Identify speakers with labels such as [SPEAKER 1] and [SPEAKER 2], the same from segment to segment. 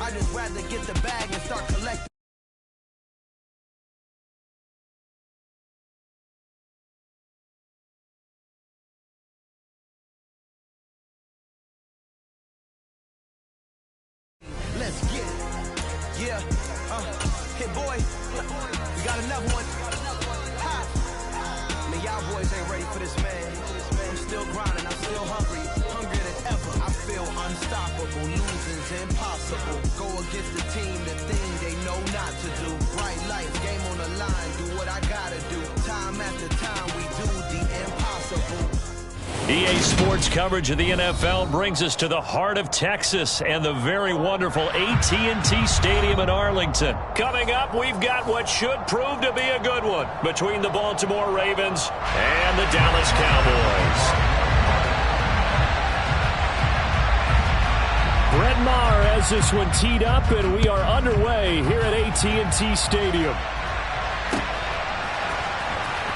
[SPEAKER 1] I'd just rather get the bag and start collecting. Let's get it. Yeah. Hit boy. We got another one. Ha. Man, y'all boys ain't ready for this, man. I'm still grinding. I'm still hungry. Hungrier than ever. I feel unstoppable. Losing's impossible. Go against the team, the thing they know not to do. Bright lights, game on the line. Do what I gotta do. Time after time, we do the impossible.
[SPEAKER 2] EA Sports coverage of the NFL brings us to the heart of Texas and the very wonderful AT&T Stadium in Arlington. Coming up, we've got what should prove to be a good one between the Baltimore Ravens and the Dallas Cowboys. Brett Maher has this one teed up, and we are underway here at AT&T Stadium.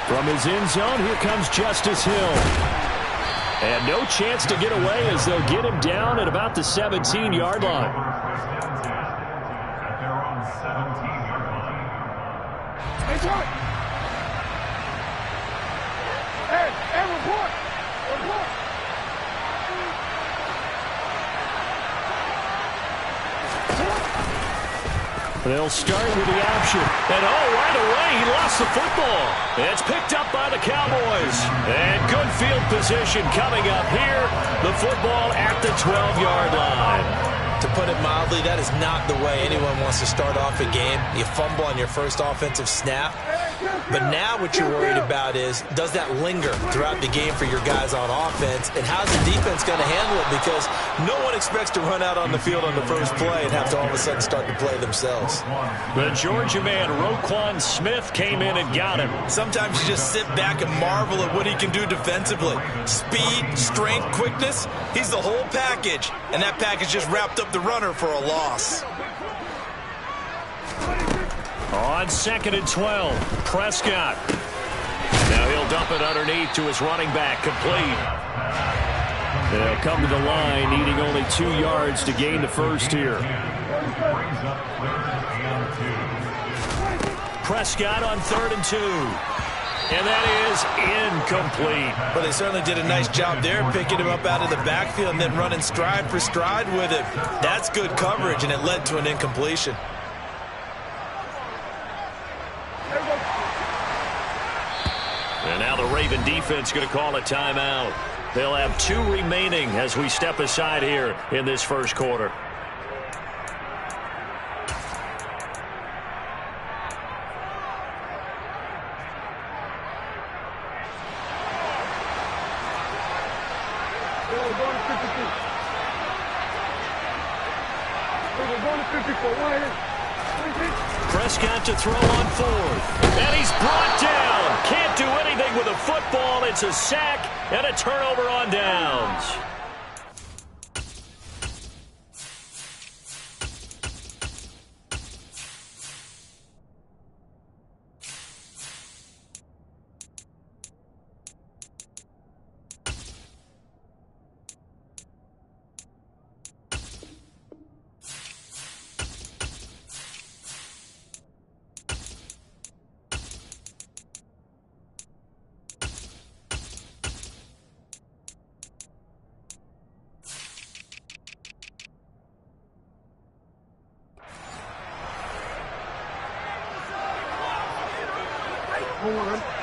[SPEAKER 2] From his end zone, here comes Justice Hill. And no chance to get away as they'll get him down at about the 17-yard line.
[SPEAKER 3] Hey, report!
[SPEAKER 2] They'll start with the option. And right away, he lost the football. It's picked up by the Cowboys. And good field position coming up here. The football at the 12-yard line.
[SPEAKER 4] To put it mildly, that is not the way anyone wants to start off a game. You fumble on your first offensive snap. But now what you're worried about is, does that linger throughout the game for your guys on offense? And how's the defense going to handle it? Because no one expects to run out on the field on the first play and have to all of a sudden start to play themselves.
[SPEAKER 2] The Georgia man, Roquan Smith, came in and got him.
[SPEAKER 4] Sometimes you just sit back and marvel at what he can do defensively. Speed, strength, quickness, he's the whole package. And that package just wrapped up the runner for a loss.
[SPEAKER 2] On 2nd and 12, Prescott. Now he'll dump it underneath to his running back, complete. They'll come to the line, needing only 2 yards to gain the first here. Prescott on 3rd and 2. And that is incomplete.
[SPEAKER 4] Well, they certainly did a nice job there, picking him up out of the backfield and then running stride for stride with it. That's good coverage, and it led to an incompletion.
[SPEAKER 2] And now the Raven defense going to call a timeout. They'll have 2 remaining as we step aside here in this first quarter. Prescott to throw on 4th. And he's brought down. Can't do anything with a football. It's a sack and a turnover on downs.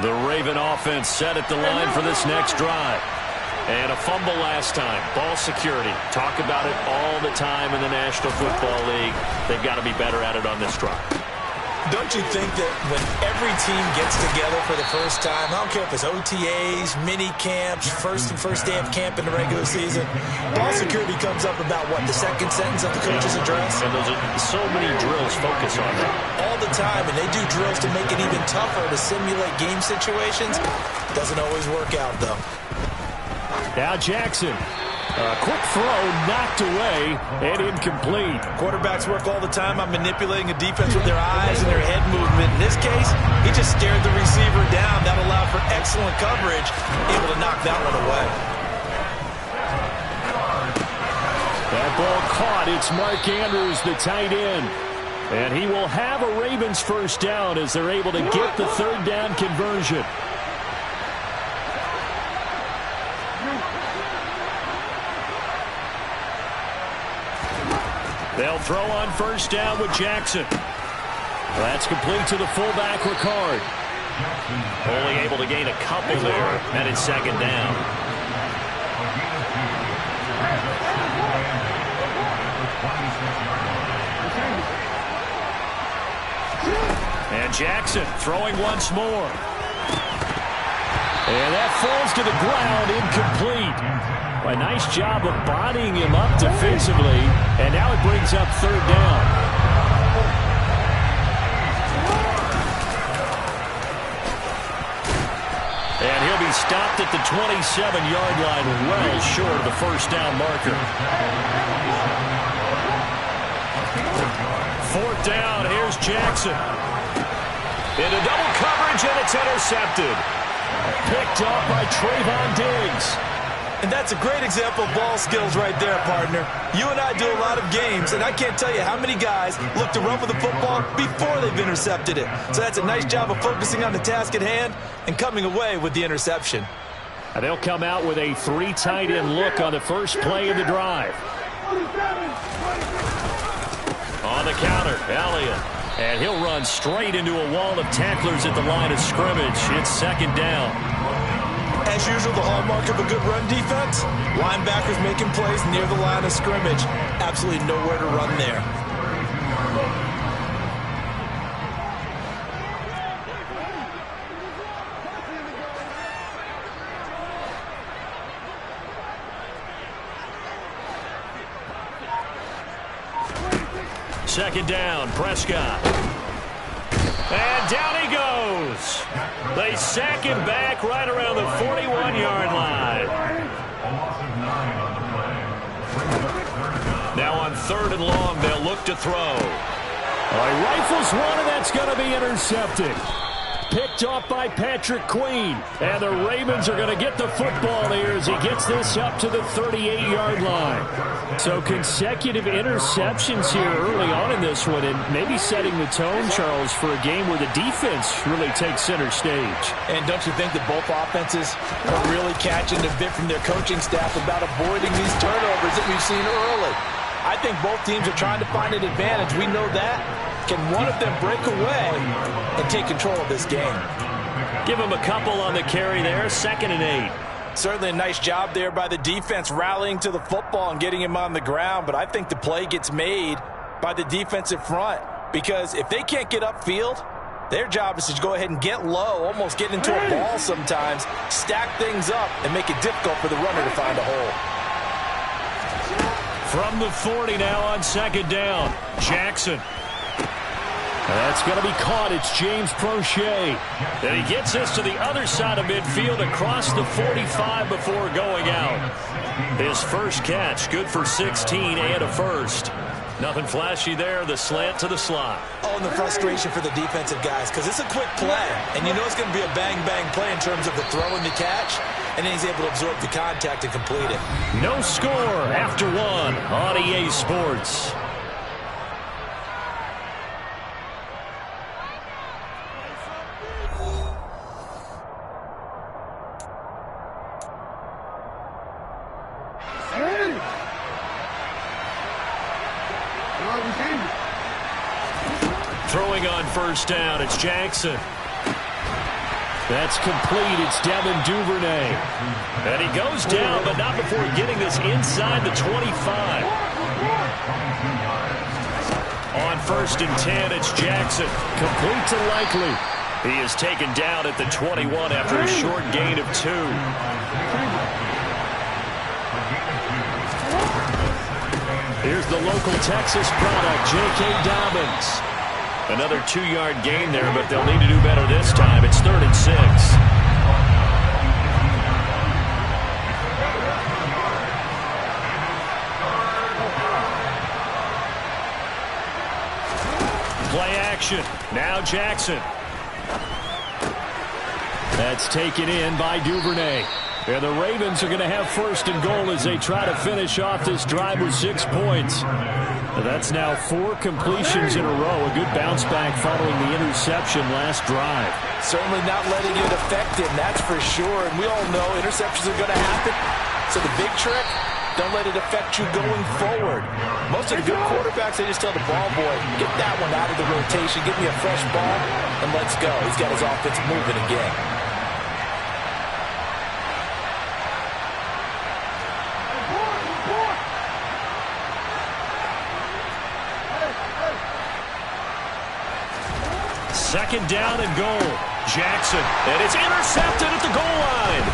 [SPEAKER 2] The Raven offense set at the line for this next drive. And a fumble last time. Ball security. Talk about it all the time in the National Football League. They've got to be better at it on this drive.
[SPEAKER 4] Don't you think that when every team gets together for the first time, I don't care if it's OTAs, mini camps, first day of camp in the regular season, ball security comes up about, what, the second sentence of the coach's address?
[SPEAKER 2] And those are so many drills focus on that.
[SPEAKER 4] All the time, and they do drills to make it even tougher to simulate game situations. Doesn't always work out, though.
[SPEAKER 2] Now Jackson. A quick throw knocked away and incomplete.
[SPEAKER 4] Quarterbacks work all the time on manipulating a defense with their eyes and their head movement. In this case, he just stared the receiver down. That allowed for excellent coverage, able to knock that one away.
[SPEAKER 2] That ball caught. It's Mark Andrews, the tight end. And he will have a Ravens first down as they're able to get the third down conversion. They'll throw on first down with Jackson. That's complete to the fullback, Ricard.
[SPEAKER 5] Only able to gain a couple there, and it's second down.
[SPEAKER 2] And Jackson throwing once more. And that falls to the ground, incomplete. A nice job of bodying him up defensively, and now it brings up third down. And he'll be stopped at the 27-yard line, well short of the first down marker. Fourth down, here's Jackson. Into double coverage, and it's intercepted. Picked up by Trayvon Diggs.
[SPEAKER 4] And that's a great example of ball skills right there, partner. You and I do a lot of games, and I can't tell you how many guys look to run with the football before they've intercepted it. So that's a nice job of focusing on the task at hand and coming away with the interception.
[SPEAKER 2] And they'll come out with a 3 tight end look on the first play of the drive. On the counter, Elliott. And he'll run straight into a wall of tacklers at the line of scrimmage. It's second down.
[SPEAKER 4] As usual, the hallmark of a good run defense, linebackers making plays near the line of scrimmage. Absolutely nowhere to run there.
[SPEAKER 2] Second down, Prescott. And down he goes. They sack him back right around the 41-yard line. Now on third and long, they'll look to throw. He rifles one, and that's going to be intercepted. Picked off by Patrick Queen. And the Ravens are going to get the football here as he gets this up to the 38-yard line. So consecutive interceptions here early on in this one, and maybe setting the tone, Charles, for a game where the defense really takes center stage.
[SPEAKER 4] And don't you think that both offenses are really catching the bit from their coaching staff about avoiding these turnovers that we've seen early? I think both teams are trying to find an advantage. We know that. Can one of them break away and take control of this game?
[SPEAKER 2] Give him a couple on the carry there, 2nd and 8.
[SPEAKER 4] Certainly a nice job there by the defense rallying to the football and getting him on the ground, but I think the play gets made by the defensive front because if they can't get upfield, their job is to go ahead and get low, almost get into a ball sometimes, stack things up, and make it difficult for the runner to find a hole.
[SPEAKER 2] From the 40 now on second down, Jackson. That's going to be caught. It's James Prochet. And he gets this to the other side of midfield across the 45 before going out. His first catch, good for 16 and a first. Nothing flashy there, the slant to the slot.
[SPEAKER 4] Oh, and the frustration for the defensive guys, because it's a quick play, and you know it's going to be a bang-bang play in terms of the throw and the catch, and then he's able to absorb the contact and complete it.
[SPEAKER 2] No score after one on EA Sports. Throwing on first down, it's Jackson. That's complete. It's Devin Duvernay. And he goes down, but not before getting this inside the 25. On 1st and 10, it's Jackson. Complete to Likely. He is taken down at the 21 after a short gain of 2. Here's the local Texas product, J.K. Dobbins. Another 2-yard gain there, but they'll need to do better this time. It's 3rd and 6. Play action. Now Jackson. That's taken in by Duvernay. And the Ravens are going to have first and goal as they try to finish off this drive with 6 points. That's now 4 completions in a row. A good bounce back following the interception last drive.
[SPEAKER 4] Certainly not letting it affect him, that's for sure. And we all know interceptions are going to happen. So the big trick, don't let it affect you going forward. Most of the good quarterbacks, they just tell the ball boy, get that one out of the rotation, give me a fresh ball, and let's go. He's got his offense moving again.
[SPEAKER 2] Second down and goal. Jackson, and it's intercepted at the goal line.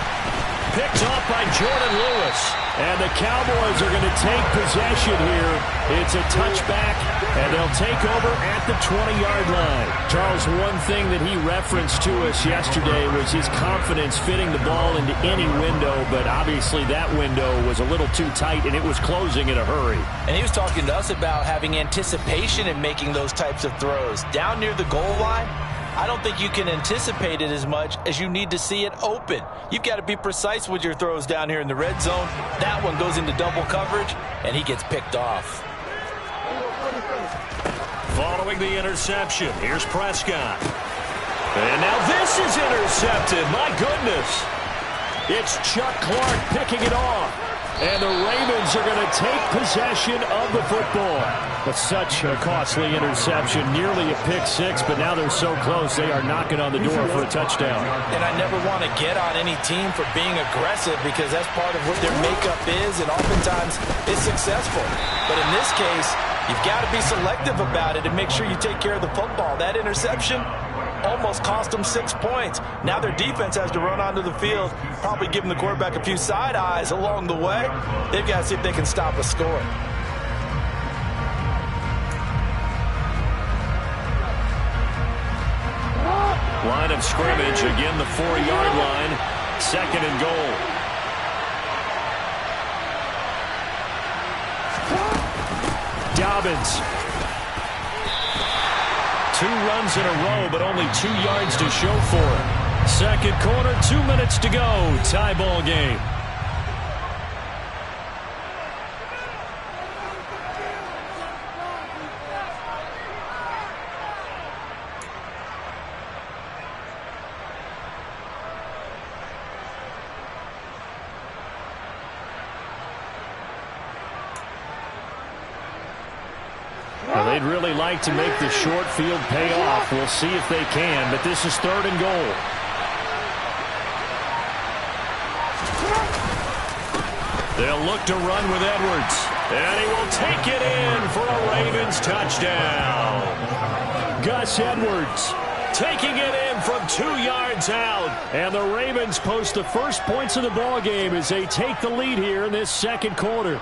[SPEAKER 2] Picked off by Jordan Lewis. And the Cowboys are going to take possession here. It's a touchback, and they'll take over at the 20-yard line. Charles, one thing that he referenced to us yesterday was his confidence fitting the ball into any window, but obviously that window was a little too tight, and it was closing in a hurry.
[SPEAKER 4] And he was talking to us about having anticipation in making those types of throws. Down near the goal line, I don't think you can anticipate it as much as you need to see it open. You've got to be precise with your throws down here in the red zone. That one goes into double coverage, and he gets picked off.
[SPEAKER 2] Following the interception, here's Prescott. And now this is intercepted. My goodness. It's Chuck Clark picking it off. And the Ravens are going to take possession of the football. But such a costly interception, nearly a pick six, but now they're so close they are knocking on the door for a touchdown.
[SPEAKER 4] And I never want to get on any team for being aggressive because that's part of what their makeup is, and oftentimes it's successful. But in this case, you've got to be selective about it and make sure you take care of the football. That interception almost cost them 6 points. Now their defense has to run onto the field, probably giving the quarterback a few side eyes along the way. They've got to see if they can stop a score.
[SPEAKER 2] Line of scrimmage, again the 4-yard line. Second and goal. Dobbins. 2 runs in a row, but only 2 yards to show for it. Second quarter, 2 minutes to go. Tie ball game. Well, they'd really like to make the short field pay off. We'll see if they can, but this is third and goal. They'll look to run with Edwards, and he will take it in for a Ravens touchdown. Gus Edwards taking it in from 2 yards out, and the Ravens post the first points of the ball game as they take the lead here in this second quarter.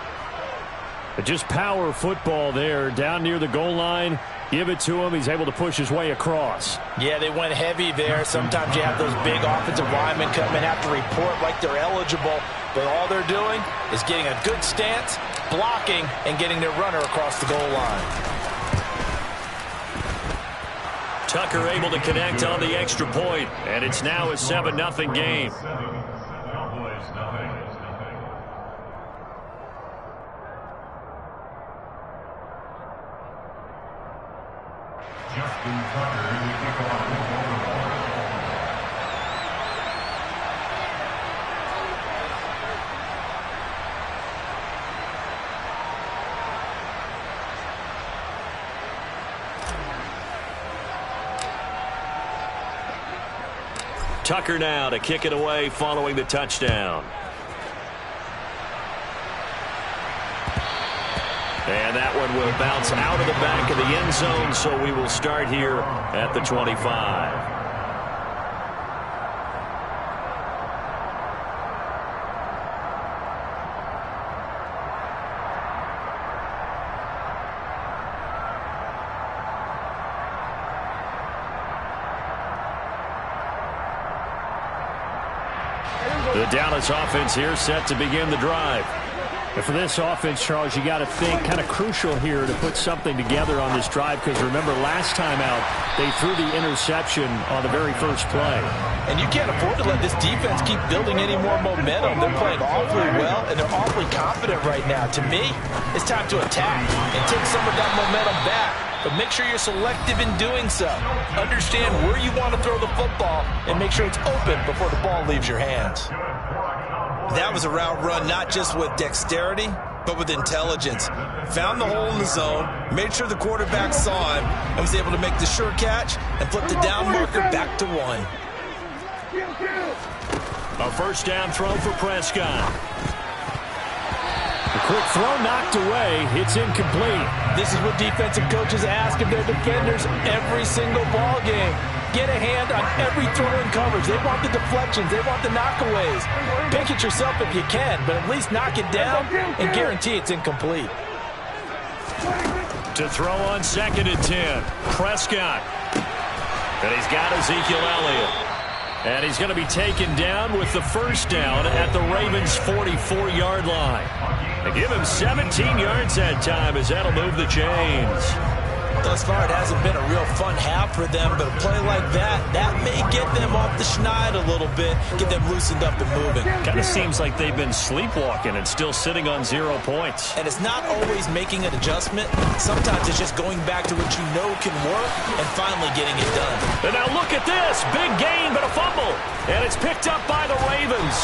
[SPEAKER 2] But just power football there down near the goal line. Give it to him. He's able to push his way across.
[SPEAKER 4] Yeah, they went heavy there. Sometimes you have those big offensive linemen come and have to report like they're eligible. But all they're doing is getting a good stance, blocking, and getting their runner across the goal line.
[SPEAKER 2] Tucker able to connect on the extra point, and it's now a 7-0 game. Tucker now to kick it away following the touchdown. And that one will bounce out of the back of the end zone, so we will start here at the 25. The Dallas offense here set to begin the drive. And for this offense, Charles, you got to think kind of crucial here to put something together on this drive, because remember last time out they threw the interception on the very first play.
[SPEAKER 4] And you can't afford to let this defense keep building any more momentum. They're playing awfully well, and they're awfully confident right now. To me, it's time to attack and take some of that momentum back. But make sure you're selective in doing so. Understand where you want to throw the football and make sure it's open before the ball leaves your hands. That was a route run not just with dexterity, but with intelligence. Found the hole in the zone, made sure the quarterback saw him, and was able to make the sure catch and flip the down marker back to 1.
[SPEAKER 2] A first down throw for Prescott. A quick throw knocked away. It's incomplete.
[SPEAKER 4] This is what defensive coaches ask of their defenders every single ball game. Get a hand on every throw in coverage. They want the deflections. They want the knockaways. Pick it yourself if you can, but at least knock it down and guarantee it's incomplete.
[SPEAKER 2] To throw on 2nd and 10. Prescott. And he's got Ezekiel Elliott. And he's going to be taken down with the first down at the Ravens' 44-yard line. They give him 17 yards that time, as that'll move the chains.
[SPEAKER 4] Thus far, it hasn't been a real fun half for them, but a play like that may get them off the schneid a little bit, get them loosened up and moving.
[SPEAKER 2] Kind of seems like they've been sleepwalking and still sitting on 0 points.
[SPEAKER 4] And it's not always making an adjustment. Sometimes it's just going back to what you know can work and finally getting it done.
[SPEAKER 2] And now look at this. Big gain, but a fumble. And it's picked up by the Ravens.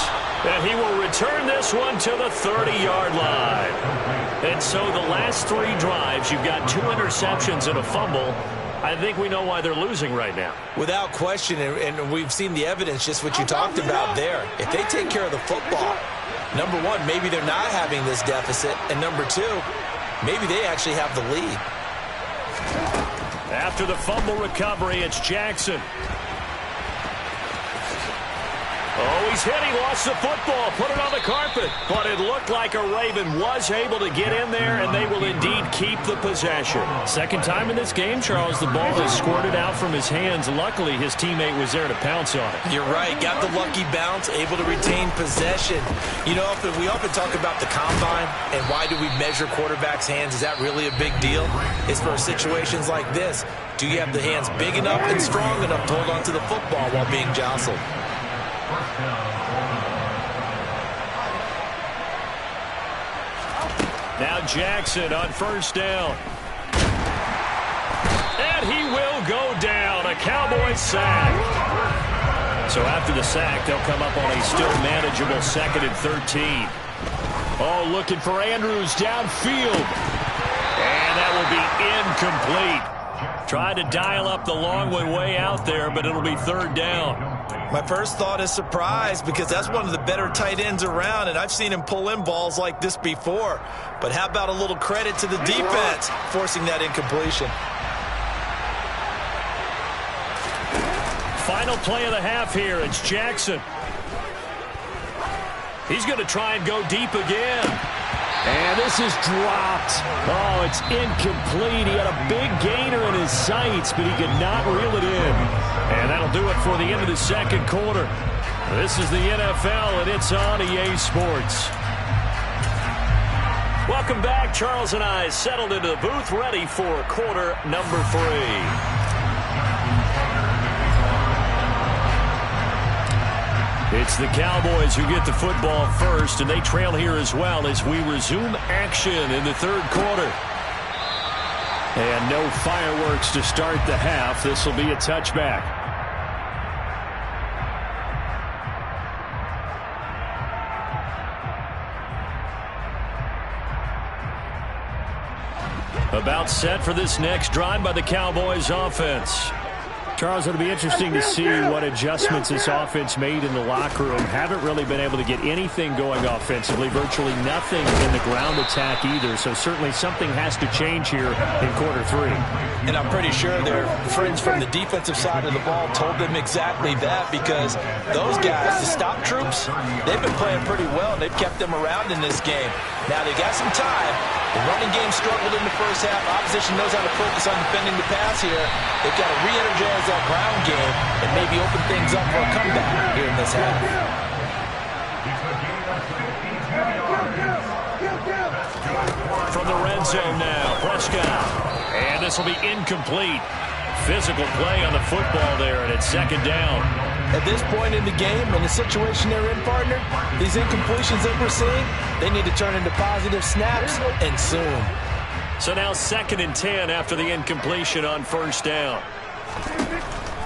[SPEAKER 2] And he will return this one to the 30-yard line. And so the last 3 drives, you've got 2 interceptions and a fumble. I think we know why they're losing right now.
[SPEAKER 4] Without question, and we've seen the evidence, just what you talked about there. If they take care of the football, number one, maybe they're not having this deficit. And number 2, maybe they actually have the lead.
[SPEAKER 2] After the fumble recovery, it's Jackson. Oh, he's hit. He lost the football. Put it on the carpet. But it looked like a Raven was able to get in there, and they will indeed keep the possession. Second time in this game, Charles, the ball has squirted out from his hands. Luckily, his teammate was there to pounce on it.
[SPEAKER 4] You're right. Got the lucky bounce, able to retain possession. You know, we often talk about the combine and why do we measure quarterbacks' hands. Is that really a big deal? It's for situations like this. Do you have the hands big enough and strong enough to hold on to the football while being jostled?
[SPEAKER 2] Now Jackson on first down. And he will go down. A Cowboys sack. So after the sack, they'll come up on a still manageable 2nd and 13. Oh, looking for Andrews downfield. And that will be incomplete. Tried to dial up the long way out there, but it'll be 3rd down.
[SPEAKER 4] My first thought is surprise, because that's one of the better tight ends around, and I've seen him pull in balls like this before. But how about a little credit to the defense forcing that incompletion?
[SPEAKER 2] Final play of the half here. It's Jackson. He's going to try and go deep again. And this is dropped. Oh, it's incomplete. He had a big gainer in his sights, but he could not reel it in. And that'll do it for the end of the 2nd quarter. This is the NFL, and it's on EA Sports. Welcome back. Charles and I settled into the booth, ready for quarter number 3. It's the Cowboys who get the football first, and they trail here as well as we resume action in the 3rd quarter. And no fireworks to start the half. This will be a touchback. About set for this next drive by the Cowboys offense. Charles, it'll be interesting to see what adjustments this offense made in the locker room. Haven't really been able to get anything going offensively, virtually nothing in the ground attack either. So certainly something has to change here in quarter 3.
[SPEAKER 4] And I'm pretty sure their friends from the defensive side of the ball told them exactly that, because those guys, the stop troops, they've been playing pretty well, and they've kept them around in this game. Now they got some time. The running game struggled in the first half. Opposition knows how to focus on defending the pass here. They've got to re-energize that ground game and maybe open things up for a comeback here in this half.
[SPEAKER 2] end zone now. Prescott. And this will be incomplete. Physical play on the football there, and it's second down.
[SPEAKER 4] At this point in the game, in the situation they're in, partner, these incompletions that we're seeing, they need to turn into positive snaps, and soon.
[SPEAKER 2] So now 2nd and 10 after the incompletion on first down.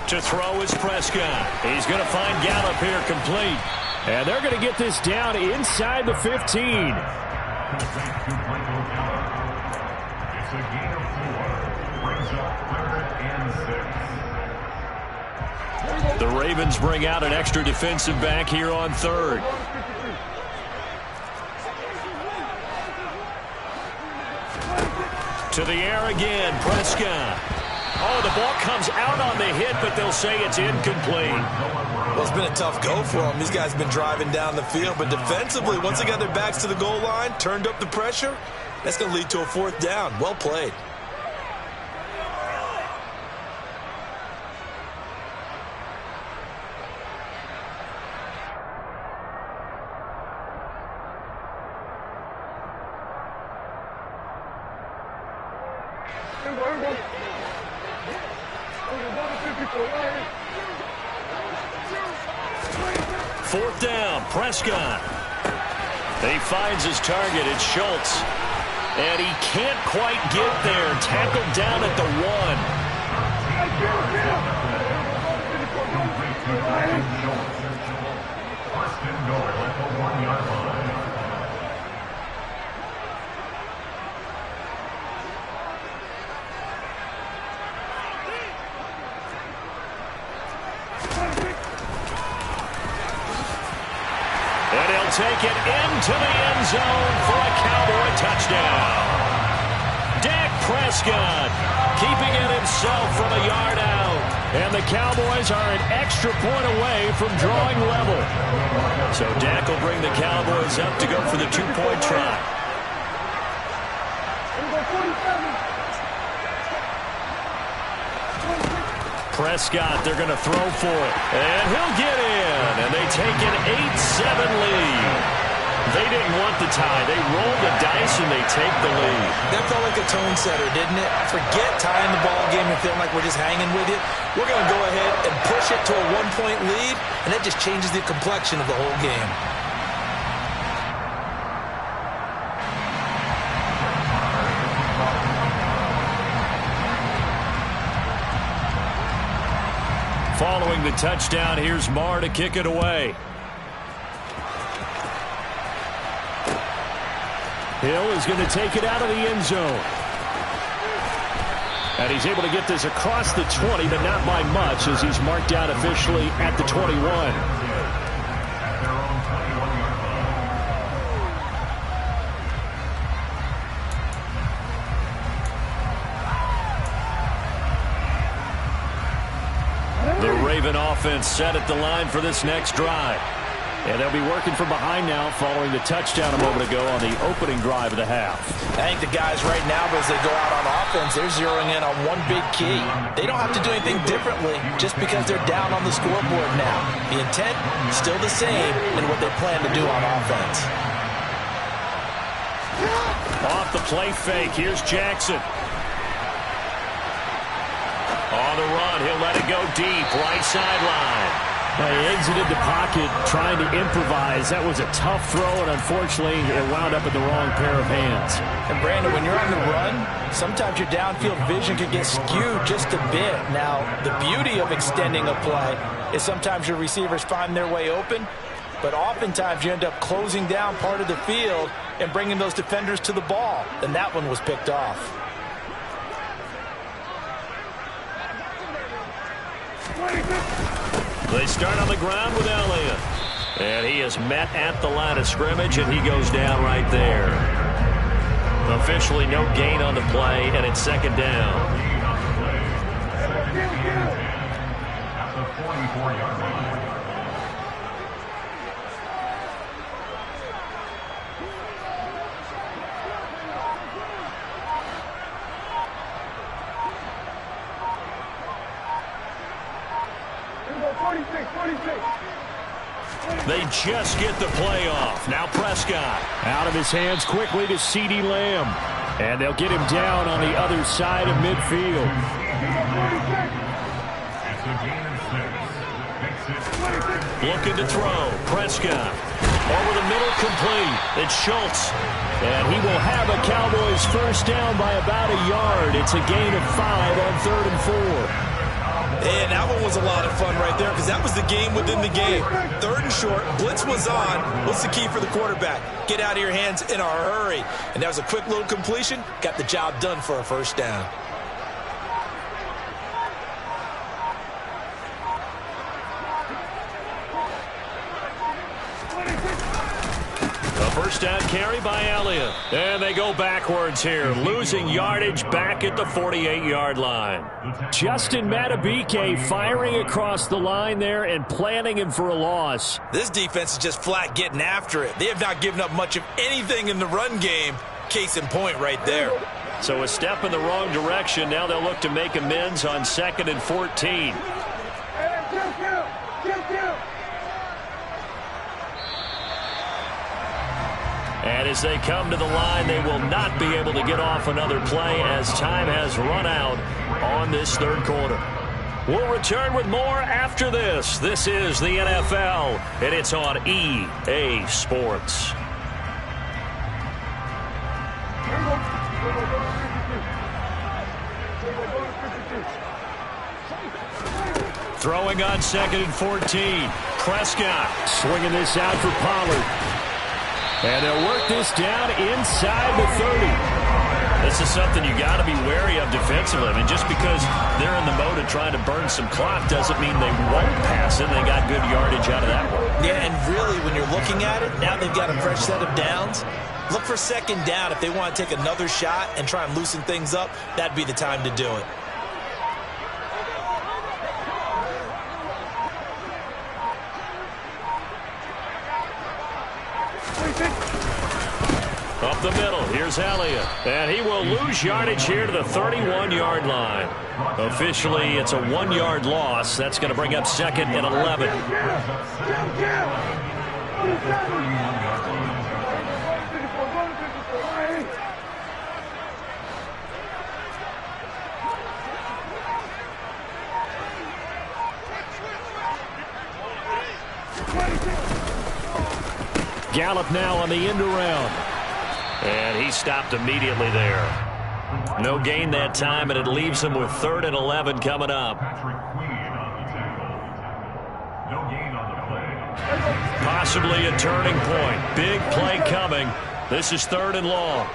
[SPEAKER 2] To throw is Prescott. He's going to find Gallup here complete.
[SPEAKER 5] And they're going to get this down inside the 15.
[SPEAKER 6] It's a gain of 4. Brings up 3rd and 6.
[SPEAKER 2] The Ravens bring out an extra defensive back here on 3rd. To the air again, Prescott. Oh, the ball comes out on the hit, but they'll say it's incomplete.
[SPEAKER 4] Well, it's been a tough go for them. These guys have been driving down the field, but defensively, once they got their backs to the goal line, turned up the pressure, that's going to lead to a 4th down. Well played.
[SPEAKER 2] Fourth down, Prescott. He finds his target. It's Schultz. And he can't quite get there. Tackled down at the
[SPEAKER 6] 1. First and goal at the 1-yard line.
[SPEAKER 2] And he'll take it into the end zone for a Cowboy touchdown. Dak Prescott keeping it himself from a yard out. And the Cowboys are an extra point away from drawing level. So Dak will bring the Cowboys up to go for the 2-point try. Prescott, they're going to throw for it. And he'll get in. And they take an 8-7 lead. They didn't want the tie. They rolled the dice and they take the lead.
[SPEAKER 4] That felt like a tone setter, didn't it? Forget tying the ball game and feeling like we're just hanging with you. We're going to go ahead and push it to a 1-point lead, and that just changes the complexion of the whole game.
[SPEAKER 2] Following the touchdown, here's Marr to kick it away.
[SPEAKER 5] Hill is going to take it out of the end zone. And he's able to get this across the 20, but not by much, as he's marked down officially at the 21.
[SPEAKER 2] The Raven offense set at the line for this next drive.
[SPEAKER 5] And they'll be working from behind now following the touchdown a moment ago on the opening drive of the half.
[SPEAKER 4] I think the guys right now, as they go out on offense, they're zeroing in on one big key. They don't have to do anything differently just because they're down on the scoreboard now. The intent is still the same in what they plan to do on offense.
[SPEAKER 2] Off the play fake, here's Jackson. On the run, he'll let it go deep, right sideline.
[SPEAKER 5] He exited the pocket trying to improvise. That was a tough throw, and unfortunately, it wound up in the wrong pair of hands.
[SPEAKER 4] And, Brandon, when you're on the run, sometimes your downfield vision can get skewed just a bit. Now, the beauty of extending a play is sometimes your receivers find their way open, but oftentimes you end up closing down part of the field and bringing those defenders to the ball, and that one was picked off.
[SPEAKER 2] They start on the ground with Elliott. And he is met at the line of scrimmage, and he goes down right there. Officially no gain on the play, and it's second down.
[SPEAKER 6] At the 44-yard line.
[SPEAKER 2] They just get the play off. Now Prescott.
[SPEAKER 5] Out of his hands quickly to CeeDee Lamb. And they'll get him down on the other side of midfield.
[SPEAKER 6] It's a gain of 6.
[SPEAKER 2] Looking to throw. Prescott. Over the middle, complete. It's Schultz. And he will have a Cowboys first down by about a yard. It's a gain of 5 on 3rd and 4.
[SPEAKER 4] And that one was a lot of fun right there because that was the game within the game. 3rd and short, blitz was on. What's the key for the quarterback? Get out of your hands in a hurry. And that was a quick little completion. Got the job done for a first down.
[SPEAKER 2] First down carry by Elliott. And they go backwards here, losing yardage back at the 48-yard line.
[SPEAKER 5] Justin Madubuike firing across the line there and planning him for a loss.
[SPEAKER 4] This defense is just flat getting after it. They have not given up much of anything in the run game. Case in point right there.
[SPEAKER 2] So a step in the wrong direction. Now they'll look to make amends on 2nd and 14. And as they come to the line, they will not be able to get off another play as time has run out on this 3rd quarter. We'll return with more after this. This is the NFL, and it's on EA Sports. Throwing on 2nd and 14. Prescott
[SPEAKER 5] swinging this out for Pollard. And they'll work this down inside the 30.
[SPEAKER 2] This is something you got to be wary of defensively. I mean, just because they're in the mode of trying to burn some clock doesn't mean they won't pass it. They got good yardage out of that one.
[SPEAKER 4] Yeah, and really, when you're looking at it, now they've got a fresh set of downs. Look for 2nd down. If they want to take another shot and try and loosen things up, that'd be the time to do it.
[SPEAKER 2] Up the middle, here's Elliott. And he will lose yardage here to the 31-yard line. Officially, it's a 1-yard loss. That's going to bring up 2nd and 11.
[SPEAKER 5] Gallup now on the end around.
[SPEAKER 2] And he stopped immediately there. No gain that time, and it leaves him with 3rd and 11 coming up. Possibly a turning point. Big play coming. This is 3rd and long.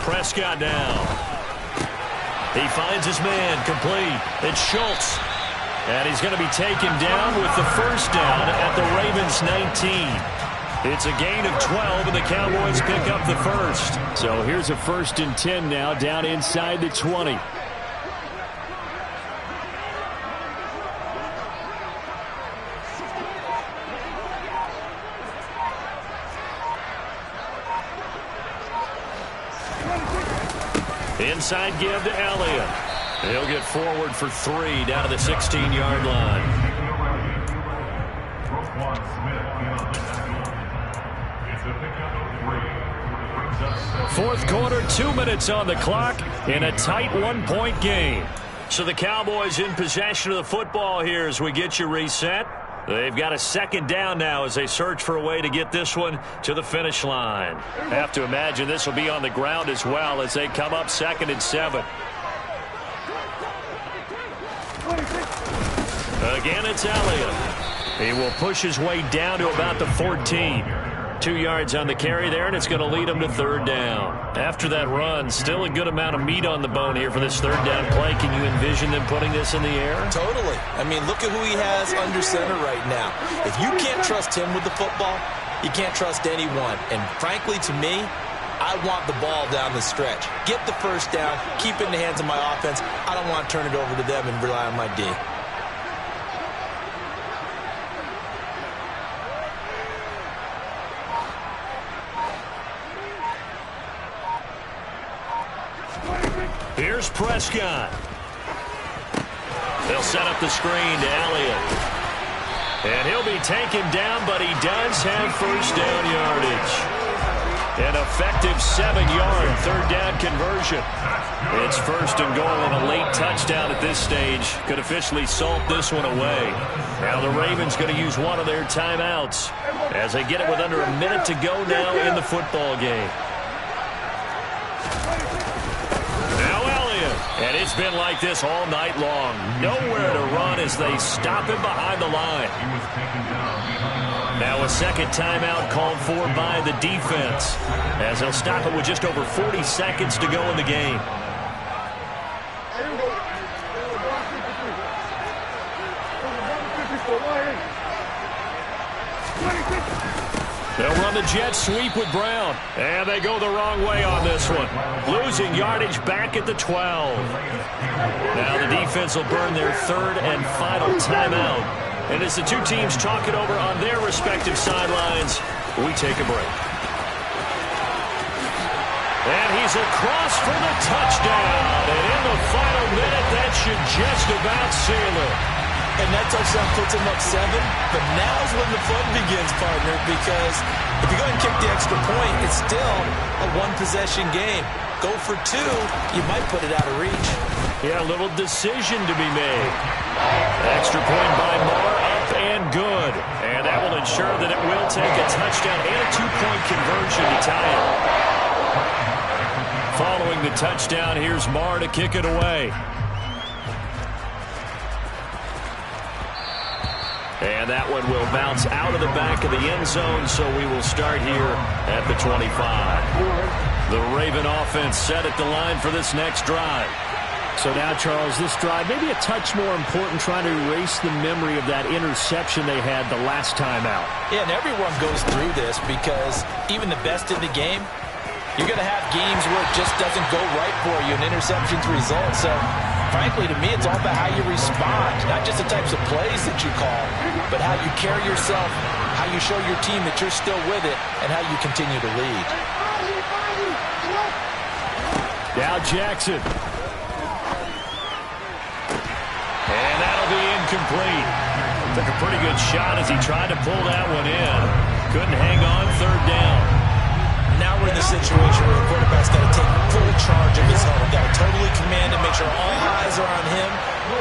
[SPEAKER 2] Prescott down. He finds his man, complete. It's Schultz. And he's going to be taken down with the first down at the Ravens 19. It's a gain of 12, and the Cowboys pick up the first.
[SPEAKER 5] So here's a 1st and 10 now, down inside the 20.
[SPEAKER 2] Inside give to Elliott. He'll get forward for 3 down to the 16-yard line. 4th quarter, 2 minutes on the clock in a tight 1-point game. So the Cowboys in possession of the football here as we get you reset. They've got a 2nd down now as they search for a way to get this one to the finish line. Have to imagine this will be on the ground as well as they come up 2nd and 7. Again, it's Elliott. He will push his way down to about the 14. 2 yards on the carry there, and it's going to lead him to 3rd down. After that run, still a good amount of meat on the bone here for this 3rd down play. Can you envision them putting this in the air?
[SPEAKER 4] Totally. I mean, look at who he has under center right now. If you can't trust him with the football, you can't trust anyone. And frankly, to me, I want the ball down the stretch. Get the first down, keep it in the hands of my offense. I don't want to turn it over to them and rely on my D.
[SPEAKER 2] Here's Prescott. They'll set up the screen to Elliott. And he'll be taken down, but he does have first down yardage. An effective 7-yard third down conversion. It's first and goal and a late touchdown at this stage. Could officially salt this one away. Now the Ravens going to use one of their timeouts as they get it with under a minute to go now in the football game. Now Elliott. And it's been like this all night long. Nowhere to run as they stop him behind the line. Now a second timeout called for by the defense as they'll stop it with just over 40 seconds to go in the game. They'll run the jet sweep with Brown. And they go the wrong way on this one. Losing yardage back at the 12. Now the defense will burn their third and final timeout. And as the two teams talk it over on their respective sidelines, we take a break. And he's across for the touchdown. And in the final minute, that should just about seal it.
[SPEAKER 4] And that touchdown puts him up 7. But now's when the fun begins, partner, because if you go ahead and kick the extra point, it's still a one-possession game. Go for 2, you might put it out of reach.
[SPEAKER 2] Yeah, a little decision to be made. Extra point by Marr, up and good. And that will ensure that it will take a touchdown and a 2-point conversion to tie it. Following the touchdown, here's Marr to kick it away. And that one will bounce out of the back of the end zone, so we will start here at the 25. The Raven offense set at the line for this next drive.
[SPEAKER 5] So now, Charles, this drive maybe a touch more important, trying to erase the memory of that interception they had the last time out.
[SPEAKER 4] Yeah, and everyone goes through this because even the best in the game, you're going to have games where it just doesn't go right for you, and interceptions result. So, frankly, to me, it's all about how you respond, not just the types of plays that you call, but how you carry yourself, how you show your team that you're still with it, and how you continue to lead.
[SPEAKER 2] Now Jackson. And that'll be incomplete. Took a pretty good shot as he tried to pull that one in. Couldn't hang on, third down.
[SPEAKER 4] Now we're in the situation where the quarterback's got to take full charge of his huddle. Got to totally command and make sure all eyes are on him.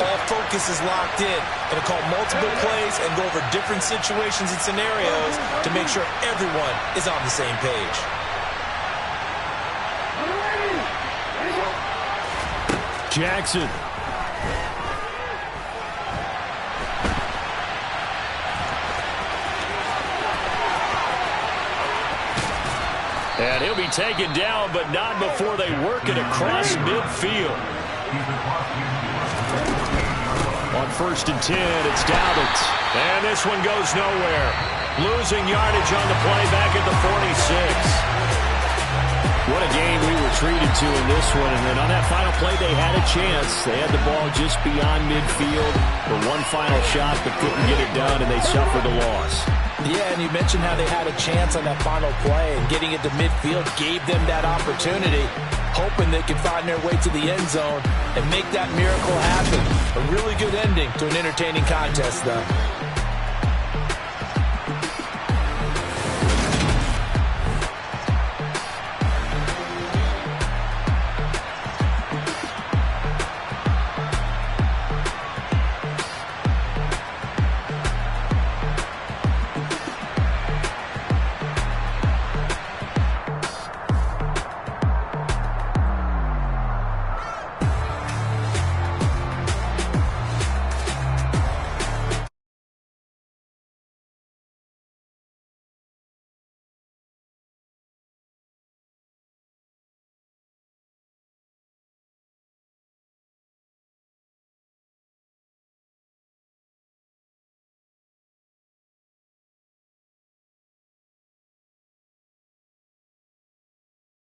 [SPEAKER 4] All focus is locked in. Going to call multiple plays and go over different situations and scenarios to make sure everyone is on the same page.
[SPEAKER 2] Jackson. And he'll be taken down, but not before they work it across midfield. On 1st and 10, it's Dowdett. And this one goes nowhere. Losing yardage on the play back at the 46. What a game we were treated to in this one. And then on that final play, they had a chance. They had the ball just beyond midfield for one final shot, but couldn't get it done, and they suffered a loss.
[SPEAKER 4] Yeah, and you mentioned how they had a chance on that final play, and getting it to midfield gave them that opportunity, hoping they could find their way to the end zone and make that miracle happen. A really good ending to an entertaining contest, though.